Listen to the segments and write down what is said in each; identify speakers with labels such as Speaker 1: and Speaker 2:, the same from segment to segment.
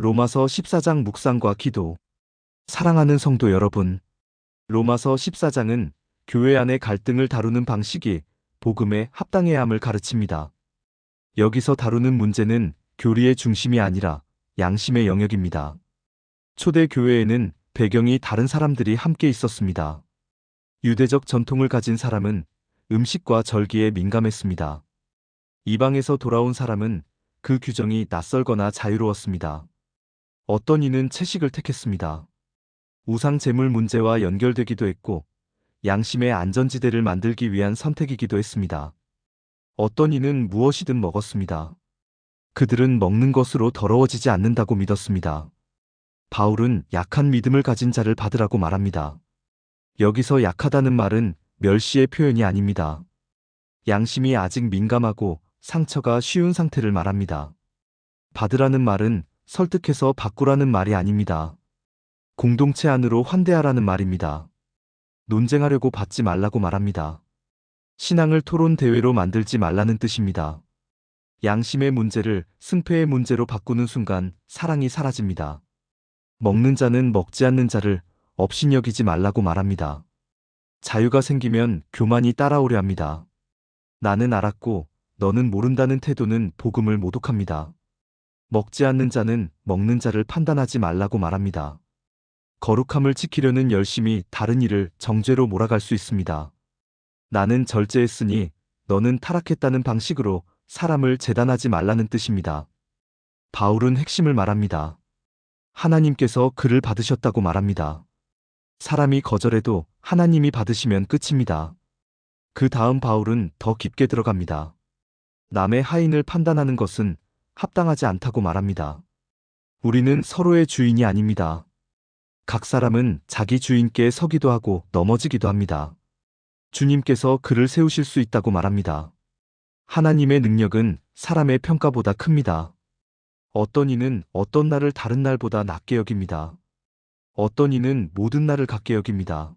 Speaker 1: 로마서 14장 묵상과 기도. 사랑하는 성도 여러분, 로마서 14장은 교회 안의 갈등을 다루는 방식이 복음에 합당해야 함을 가르칩니다. 여기서 다루는 문제는 교리의 중심이 아니라 양심의 영역입니다. 초대 교회에는 배경이 다른 사람들이 함께 있었습니다. 유대적 전통을 가진 사람은 음식과 절기에 민감했습니다. 이방에서 돌아온 사람은 그 규정이 낯설거나 자유로웠습니다. 어떤 이는 채식을 택했습니다. 우상 제물 문제와 연결되기도 했고 양심의 안전지대를 만들기 위한 선택이기도 했습니다. 어떤 이는 무엇이든 먹었습니다. 그들은 먹는 것으로 더러워지지 않는다고 믿었습니다. 바울은 약한 믿음을 가진 자를 받으라고 말합니다. 여기서 약하다는 말은 멸시의 표현이 아닙니다. 양심이 아직 민감하고 상처가 쉬운 상태를 말합니다. 받으라는 말은 설득해서 바꾸라는 말이 아닙니다. 공동체 안으로 환대하라는 말입니다. 논쟁하려고 받지 말라고 말합니다. 신앙을 토론 대회로 만들지 말라는 뜻입니다. 양심의 문제를 승패의 문제로 바꾸는 순간 사랑이 사라집니다. 먹는 자는 먹지 않는 자를 업신여기지 말라고 말합니다. 자유가 생기면 교만이 따라오려 합니다. 나는 알았고 너는 모른다는 태도는 복음을 모독합니다. 먹지 않는 자는 먹는 자를 판단하지 말라고 말합니다. 거룩함을 지키려는 열심이 다른 이를 정죄로 몰아갈 수 있습니다. 나는 절제했으니 너는 타락했다는 방식으로 사람을 재단하지 말라는 뜻입니다. 바울은 핵심을 말합니다. 하나님께서 그를 받으셨다고 말합니다. 사람이 거절해도 하나님이 받으시면 끝입니다. 그 다음 바울은 더 깊게 들어갑니다. 남의 하인을 판단하는 것은 합당하지 않다고 말합니다. 우리는 서로의 주인이 아닙니다. 각 사람은 자기 주인께 서기도 하고 넘어지기도 합니다. 주님께서 그를 세우실 수 있다고 말합니다. 하나님의 능력은 사람의 평가보다 큽니다. 어떤 이는 어떤 날을 다른 날보다 낮게 여깁니다. 어떤 이는 모든 날을 같게 여깁니다.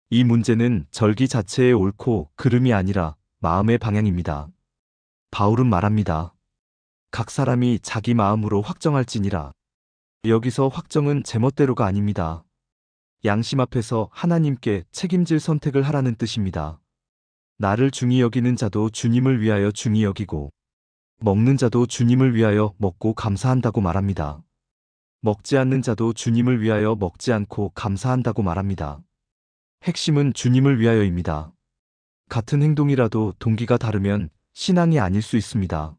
Speaker 1: 이 문제는 절기 자체의 옳고 그름이 아니라 마음의 방향입니다. 바울은 말합니다. 각 사람이 자기 마음으로 확정할지니라. 여기서 확정은 제멋대로가 아닙니다. 양심 앞에서 하나님께 책임질 선택을 하라는 뜻입니다. 나를 중히 여기는 자도 주님을 위하여 중히 여기고 먹는 자도 주님을 위하여 먹고 감사한다고 말합니다. 먹지 않는 자도 주님을 위하여 먹지 않고 감사한다고 말합니다. 핵심은 주님을 위하여입니다. 같은 행동이라도 동기가 다르면 신앙이 아닐 수 있습니다.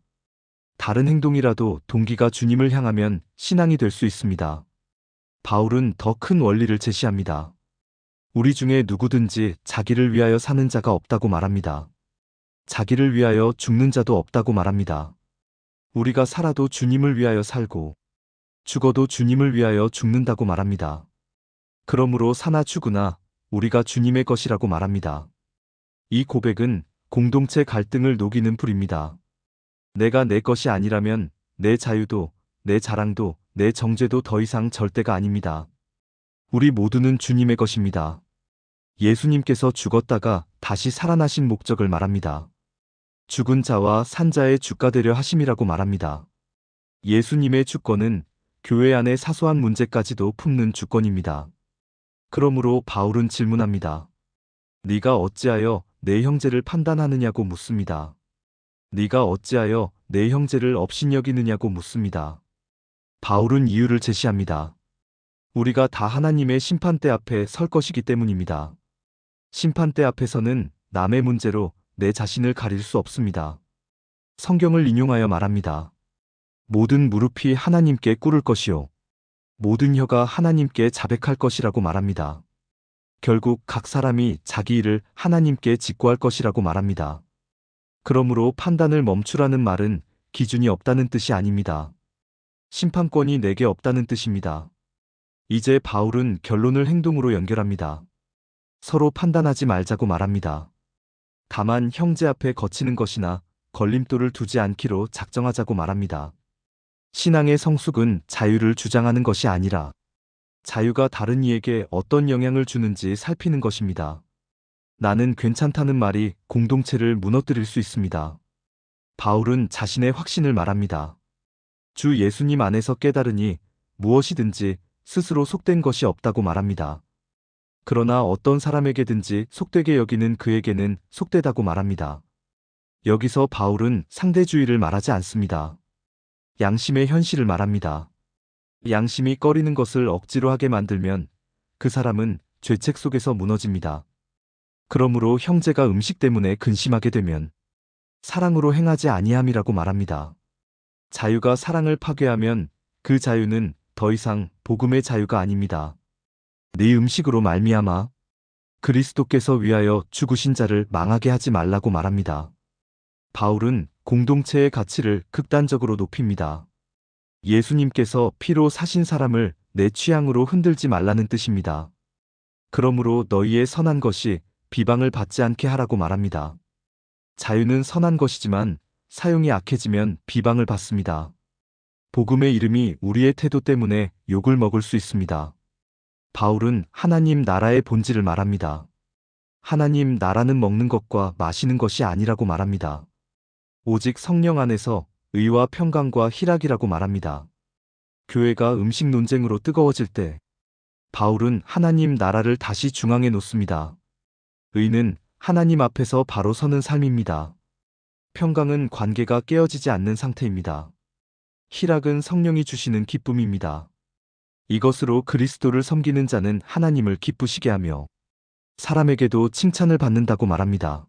Speaker 1: 다른 행동이라도 동기가 주님을 향하면 신앙이 될 수 있습니다. 바울은 더 큰 원리를 제시합니다. 우리 중에 누구든지 자기를 위하여 사는 자가 없다고 말합니다. 자기를 위하여 죽는 자도 없다고 말합니다. 우리가 살아도 주님을 위하여 살고 죽어도 주님을 위하여 죽는다고 말합니다. 그러므로 사나 죽으나 우리가 주님의 것이라고 말합니다. 이 고백은 공동체 갈등을 녹이는 불입니다. 내가 내 것이 아니라면 내 자유도, 내 자랑도, 내 정죄도 더 이상 절대가 아닙니다. 우리 모두는 주님의 것입니다. 예수님께서 죽었다가 다시 살아나신 목적을 말합니다. 죽은 자와 산 자의 주가되려 하심이라고 말합니다. 예수님의 주권은 교회 안의 사소한 문제까지도 품는 주권입니다. 그러므로 바울은 질문합니다. 네가 어찌하여 내 형제를 판단하느냐고 묻습니다. 네가 어찌하여 내 형제를 업신여기느냐고 묻습니다. 바울은 이유를 제시합니다. 우리가 다 하나님의 심판대 앞에 설 것이기 때문입니다. 심판대 앞에서는 남의 문제로 내 자신을 가릴 수 없습니다. 성경을 인용하여 말합니다. 모든 무릎이 하나님께 꿇을 것이요 모든 혀가 하나님께 자백할 것이라고 말합니다. 결국 각 사람이 자기 일을 하나님께 직고할 것이라고 말합니다. 그러므로 판단을 멈추라는 말은 기준이 없다는 뜻이 아닙니다. 심판권이 내게 없다는 뜻입니다. 이제 바울은 결론을 행동으로 연결합니다. 서로 판단하지 말자고 말합니다. 다만 형제 앞에 거치는 것이나 걸림돌을 두지 않기로 작정하자고 말합니다. 신앙의 성숙은 자유를 주장하는 것이 아니라 자유가 다른 이에게 어떤 영향을 주는지 살피는 것입니다. 나는 괜찮다는 말이 공동체를 무너뜨릴 수 있습니다. 바울은 자신의 확신을 말합니다. 주 예수님 안에서 깨달으니 무엇이든지 스스로 속된 것이 없다고 말합니다. 그러나 어떤 사람에게든지 속되게 여기는 그에게는 속되다고 말합니다. 여기서 바울은 상대주의를 말하지 않습니다. 양심의 현실을 말합니다. 양심이 꺼리는 것을 억지로 하게 만들면 그 사람은 죄책 속에서 무너집니다. 그러므로 형제가 음식 때문에 근심하게 되면 사랑으로 행하지 아니함이라고 말합니다. 자유가 사랑을 파괴하면 그 자유는 더 이상 복음의 자유가 아닙니다. 네 음식으로 말미암아 그리스도께서 위하여 죽으신 자를 망하게 하지 말라고 말합니다. 바울은 공동체의 가치를 극단적으로 높입니다. 예수님께서 피로 사신 사람을 내 취향으로 흔들지 말라는 뜻입니다. 그러므로 너희의 선한 것이 비방을 받지 않게 하라고 말합니다. 자유는 선한 것이지만 사용이 악해지면 비방을 받습니다. 복음의 이름이 우리의 태도 때문에 욕을 먹을 수 있습니다. 바울은 하나님 나라의 본질을 말합니다. 하나님 나라는 먹는 것과 마시는 것이 아니라고 말합니다. 오직 성령 안에서 의와 평강과 희락이라고 말합니다. 교회가 음식 논쟁으로 뜨거워질 때 바울은 하나님 나라를 다시 중앙에 놓습니다. 의는 하나님 앞에서 바로 서는 삶입니다. 평강은 관계가 깨어지지 않는 상태입니다. 희락은 성령이 주시는 기쁨입니다. 이것으로 그리스도를 섬기는 자는 하나님을 기쁘시게 하며 사람에게도 칭찬을 받는다고 말합니다.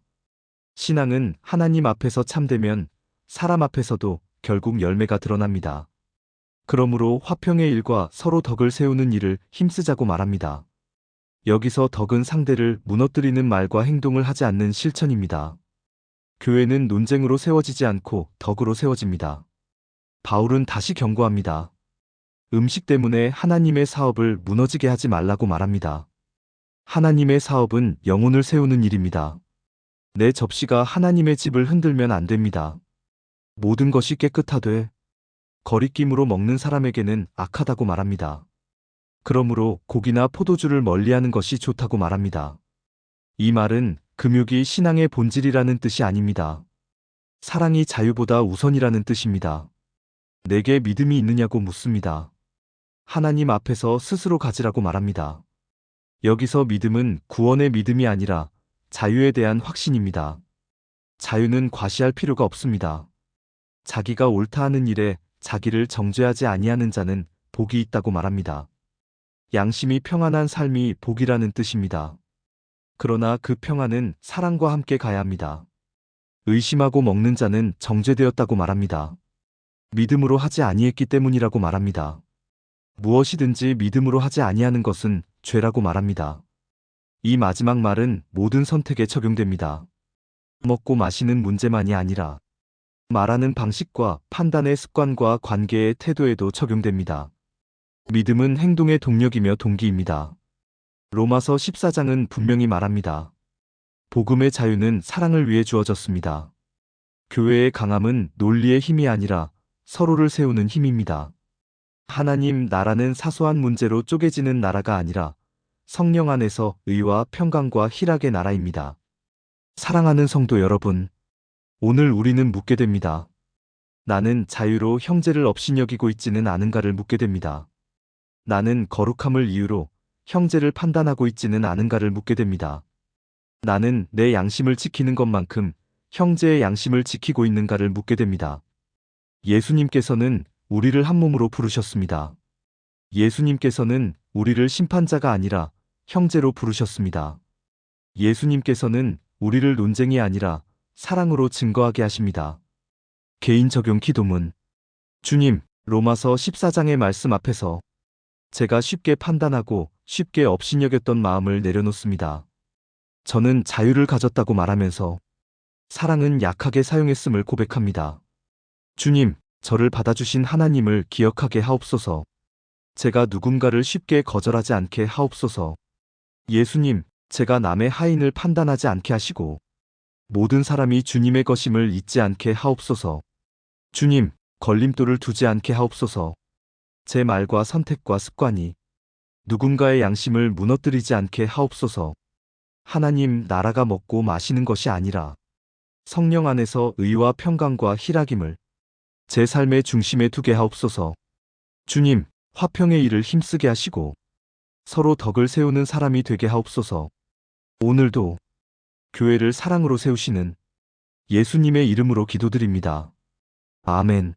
Speaker 1: 신앙은 하나님 앞에서 참되면 사람 앞에서도 결국 열매가 드러납니다. 그러므로 화평의 일과 서로 덕을 세우는 일을 힘쓰자고 말합니다. 여기서 덕은 상대를 무너뜨리는 말과 행동을 하지 않는 실천입니다. 교회는 논쟁으로 세워지지 않고 덕으로 세워집니다. 바울은 다시 경고합니다. 음식 때문에 하나님의 사업을 무너지게 하지 말라고 말합니다. 하나님의 사업은 영혼을 세우는 일입니다. 내 접시가 하나님의 집을 흔들면 안 됩니다. 모든 것이 깨끗하되 거리낌으로 먹는 사람에게는 악하다고 말합니다. 그러므로 고기나 포도주를 멀리하는 것이 좋다고 말합니다. 이 말은 금욕이 신앙의 본질이라는 뜻이 아닙니다. 사랑이 자유보다 우선이라는 뜻입니다. 내게 믿음이 있느냐고 묻습니다. 하나님 앞에서 스스로 가지라고 말합니다. 여기서 믿음은 구원의 믿음이 아니라 자유에 대한 확신입니다. 자유는 과시할 필요가 없습니다. 자기가 옳다 하는 일에 자기를 정죄하지 아니하는 자는 복이 있다고 말합니다. 양심이 평안한 삶이 복이라는 뜻입니다. 그러나 그 평안은 사랑과 함께 가야 합니다. 의심하고 먹는 자는 정죄되었다고 말합니다. 믿음으로 하지 아니했기 때문이라고 말합니다. 무엇이든지 믿음으로 하지 아니하는 것은 죄라고 말합니다. 이 마지막 말은 모든 선택에 적용됩니다. 먹고 마시는 문제만이 아니라 말하는 방식과 판단의 습관과 관계의 태도에도 적용됩니다. 믿음은 행동의 동력이며 동기입니다. 로마서 14장은 분명히 말합니다. 복음의 자유는 사랑을 위해 주어졌습니다. 교회의 강함은 논리의 힘이 아니라 서로를 세우는 힘입니다. 하나님 나라는 사소한 문제로 쪼개지는 나라가 아니라 성령 안에서 의와 평강과 희락의 나라입니다. 사랑하는 성도 여러분, 오늘 우리는 묻게 됩니다. 나는 자유로 형제를 업신여기고 있지는 않은가를 묻게 됩니다. 나는 거룩함을 이유로 형제를 판단하고 있지는 않은가를 묻게 됩니다. 나는 내 양심을 지키는 것만큼 형제의 양심을 지키고 있는가를 묻게 됩니다. 예수님께서는 우리를 한 몸으로 부르셨습니다. 예수님께서는 우리를 심판자가 아니라 형제로 부르셨습니다. 예수님께서는 우리를 논쟁이 아니라 사랑으로 증거하게 하십니다. 개인 적용 기도문. 주님, 로마서 14장의 말씀 앞에서 제가 쉽게 판단하고 쉽게 업신여겼던 마음을 내려놓습니다. 저는 자유를 가졌다고 말하면서 사랑은 약하게 사용했음을 고백합니다. 주님, 저를 받아주신 하나님을 기억하게 하옵소서. 제가 누군가를 쉽게 거절하지 않게 하옵소서. 예수님, 제가 남의 하인을 판단하지 않게 하시고 모든 사람이 주님의 것임을 잊지 않게 하옵소서. 주님, 걸림돌을 두지 않게 하옵소서. 제 말과 선택과 습관이 누군가의 양심을 무너뜨리지 않게 하옵소서. 하나님 나라가 먹고 마시는 것이 아니라 성령 안에서 의와 평강과 희락임을 제 삶의 중심에 두게 하옵소서. 주님, 화평의 일을 힘쓰게 하시고 서로 덕을 세우는 사람이 되게 하옵소서. 오늘도 교회를 사랑으로 세우시는 예수님의 이름으로 기도드립니다. 아멘.